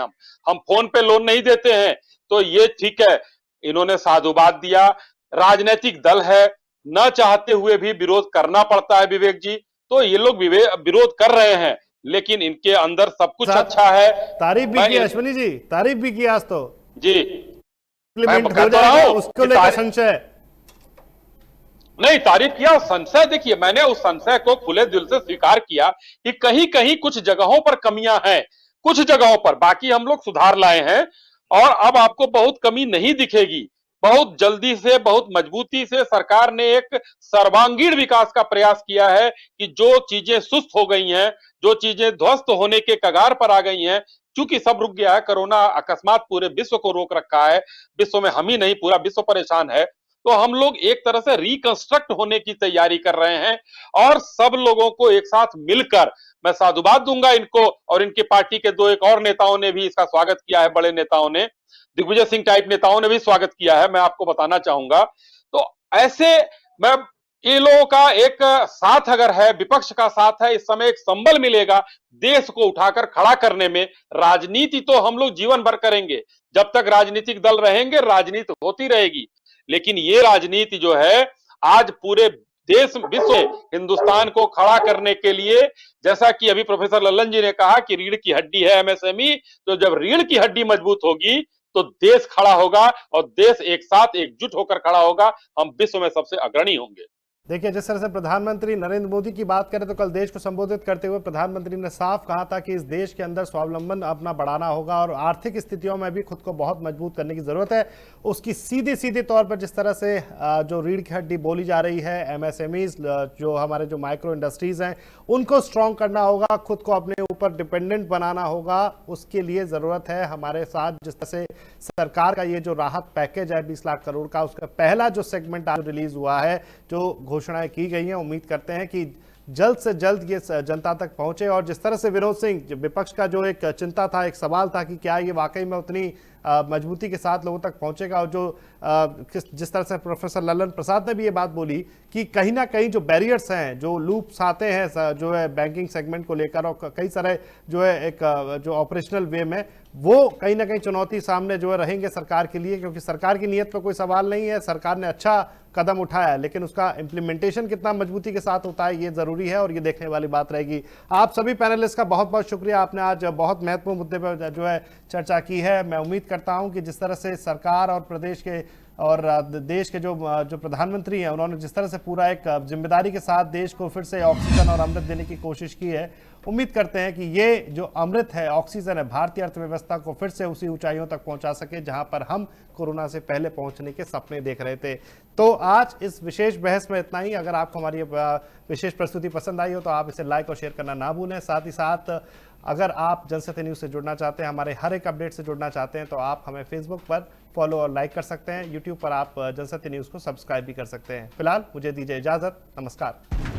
हम फोन पे लोन नहीं देते हैं। तो ये ठीक है, इन्होंने साधुवाद दिया। राजनीतिक दल है, न चाहते हुए भी विरोध करना पड़ता है विवेक जी, तो ये लोग विरोध कर रहे हैं, लेकिन इनके अंदर सब कुछ अच्छा है। तारीफ भी की अश्विनी जी, तारीफ भी की आज तो जी, इम्प्लीमेंट हो जाएगा, उसको लेकर संशय नहीं, तारीफ किया। संशय, देखिए मैंने उस संशय को खुले दिल से स्वीकार किया कि कहीं कहीं कुछ जगहों पर कमियां हैं, कुछ जगहों पर, बाकी हम लोग सुधार लाए हैं, और अब आपको बहुत कमी नहीं दिखेगी। बहुत जल्दी से, बहुत मजबूती से सरकार ने एक सर्वांगीण विकास का प्रयास किया है, कि जो चीजें सुस्त हो गई हैं, जो चीजें ध्वस्त होने के कगार पर आ गई हैं, चूंकि सब रुक गया है, कोरोना अकस्मात पूरे विश्व को रोक रखा है, विश्व में हम ही नहीं पूरा विश्व परेशान है, तो हम लोग एक तरह से रिकंस्ट्रक्ट होने की तैयारी कर रहे हैं। और सब लोगों को एक साथ मिलकर, मैं साधुवाद दूंगा इनको, और इनकी पार्टी के दो एक और नेताओं ने भी इसका स्वागत किया है, बड़े नेताओं ने, दिग्विजय सिंह टाइप नेताओं ने भी स्वागत किया है, मैं आपको बताना चाहूंगा। तो ऐसे मैं इन लोगों का एक साथ अगर है, विपक्ष का साथ है, इस समय एक संबल मिलेगा देश को उठाकर खड़ा करने में। राजनीति तो हम लोग जीवन भर करेंगे, जब तक राजनीतिक दल रहेंगे राजनीति होती रहेगी। लेकिन ये राजनीति जो है आज पूरे देश विश्व में हिंदुस्तान को खड़ा करने के लिए, जैसा कि अभी प्रोफेसर लल्लन जी ने कहा कि रीढ़ की हड्डी है एमएसएमई, तो जब रीढ़ की हड्डी मजबूत होगी तो देश खड़ा होगा और देश एक साथ एकजुट होकर खड़ा होगा, हम विश्व में सबसे अग्रणी होंगे। देखिए, जिस तरह से प्रधानमंत्री नरेंद्र मोदी की बात करें तो कल देश को संबोधित करते हुए प्रधानमंत्री ने साफ कहा था कि इस देश के अंदर स्वावलंबन अपना बढ़ाना होगा और आर्थिक स्थितियों में भी खुद को बहुत मजबूत करने की जरूरत है। उसकी सीधे सीधे तौर पर जिस तरह से जो रीढ़ की हड्डी बोली जा रही है, एमएसएमईज जो हमारे जो माइक्रो इंडस्ट्रीज हैं उनको स्ट्रॉन्ग करना होगा, खुद को अपने ऊपर डिपेंडेंट बनाना होगा। उसके लिए जरूरत है हमारे साथ जिस तरह से सरकार का ये जो राहत पैकेज है 20 लाख करोड़ का, उसका पहला जो सेगमेंट आज रिलीज हुआ है, जो घोषणाएं की गई हैं, उम्मीद करते हैं कि जल्द से जल्द ये जनता तक पहुंचे। और जिस तरह से विनोद सिंह, विपक्ष का जो एक चिंता था, एक सवाल था कि क्या ये वाकई में उतनी मजबूती के साथ लोगों तक पहुंचेगा, और जो जिस तरह से प्रोफेसर लल्लन प्रसाद ने भी ये बात बोली कि कहीं ना कहीं जो बैरियर्स हैं, जो लूप्स आते हैं जो है बैंकिंग सेगमेंट को लेकर और कई सारे जो है एक जो ऑपरेशनल वे में, वो कहीं ना कहीं चुनौती सामने जो है रहेंगे सरकार के लिए, क्योंकि सरकार की नीयत पर कोई सवाल नहीं है, सरकार ने अच्छा कदम उठाया है, लेकिन उसका इम्प्लीमेंटेशन कितना मजबूती के साथ होता है ये जरूरी है और ये देखने वाली बात रहेगी। आप सभी पैनलिस्ट का बहुत बहुत शुक्रिया, आपने आज बहुत महत्वपूर्ण मुद्दे पर जो है चर्चा की है। मैं उम्मीद करता हूं कि जिस तरह से सरकार और प्रदेश के और देश के जो प्रधानमंत्री हैं, उन्होंने जिस तरह से पूरा एक जिम्मेदारी के साथ देश को फिर से ऑक्सीजन और अमृत देने की कोशिश की है, उम्मीद करते हैं कि ये जो अमृत है, ऑक्सीजन है, भारतीय अर्थव्यवस्था को फिर से उसी ऊंचाइयों तक पहुंचा सके जहां पर हम कोरोना से पहले पहुंचने के सपने देख रहे थे। तो आज इस विशेष बहस में इतना ही। अगर आपको हमारी विशेष प्रस्तुति पसंद आई हो तो आप इसे लाइक और शेयर करना ना भूलें। साथ ही साथ अगर आप जनसत्य न्यूज़ से जुड़ना चाहते हैं, हमारे हर एक अपडेट से जुड़ना चाहते हैं, तो आप हमें फेसबुक पर फॉलो और लाइक कर सकते हैं। यूट्यूब पर आप जनसत्य न्यूज़ को सब्सक्राइब भी कर सकते हैं। फिलहाल मुझे दीजिए इजाज़त। नमस्कार।